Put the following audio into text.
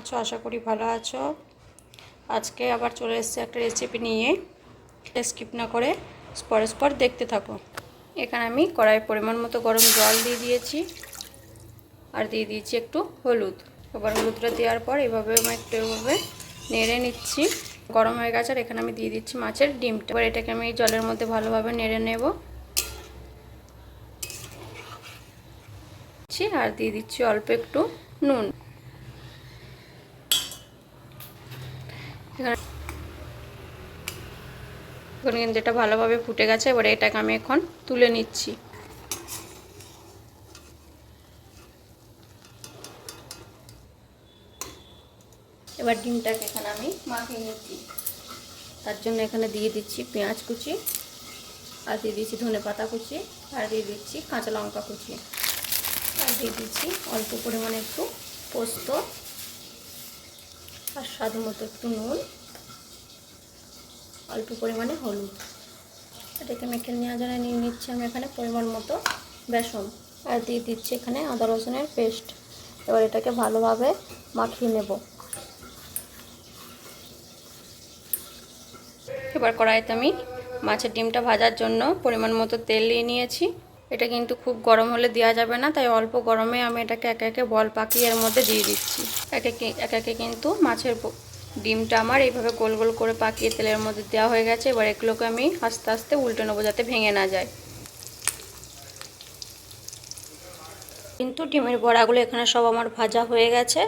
আছো? আশা করি ভালো আছো। আজকে আবার চলে এসেছি একটা রেসিপি নিয়ে। স্কিপ না করে পরস্পর দেখতে থাকো। এখানে আমি কড়াইয়ে পরিমাণ মতো গরম জল দিয়ে দিয়েছি আর দিয়ে দিয়েছি একটু হলুদ। এবার হলুদটা দেওয়ার পর এভাবে আমি একটু এভাবে নেড়ে নিচ্ছি। গরম হয়ে গেছে আর এখানে আমি দিয়ে দিচ্ছি মাছের ডিমটা। এবার এটাকে আমি জলের মধ্যে ভালোভাবে নেড়ে নেব আর দিয়ে দিচ্ছি অল্প একটু নুন। এখন কিন্তু এটা ভালোভাবে ফুটে গেছে। এবারে এটাকে আমি এখন তুলে নিচ্ছি। এবার ডিমটাকে এখানে আমি মাখিয়ে নিচ্ছি। তার জন্য এখানে দিয়ে দিচ্ছি পেঁয়াজ কুচি আর দিয়ে দিচ্ছি ধনেপাতা কুচি আর দিয়ে দিচ্ছি কাঁচা লঙ্কা কুচি আর দিয়ে দিচ্ছি অল্প পরিমাণে একটু পোস্ত আর স্বাদ মতো একটু নুন, অল্প পরিমাণে হলুদ। এটাকে মেখে নেওয়ার জন্য নিয়ে নিচ্ছি আমি এখানে পরিমাণ মতো বেসন আর দিয়ে দিচ্ছি এখানে আদা রসুনের পেস্ট। এবার এটাকে ভালোভাবে মাখিয়ে নেব। এবার কড়াইতে আমি মাছের ডিমটা ভাজার জন্য পরিমাণ মতো তেল নিয়ে নিয়েছি। এটা কিন্তু খুব গরম হলে দেওয়া যাবে না, তাই অল্প গরমে আমি এটাকে একে একে বল পাকিয়ে এর মধ্যে দিয়ে দিচ্ছি। একে একে কিন্তু মাছের ডিমটা আমার এইভাবে গোল গোল করে পাকিয়ে তেলের মধ্যে দেওয়া হয়ে গেছে। এবার এগুলোকে আমি আস্তে আস্তে উল্টে নেবো যাতে ভেঙে না যায়। কিন্তু ডিমের বড়াগুলো এখানে সব আমার ভাজা হয়ে গেছে।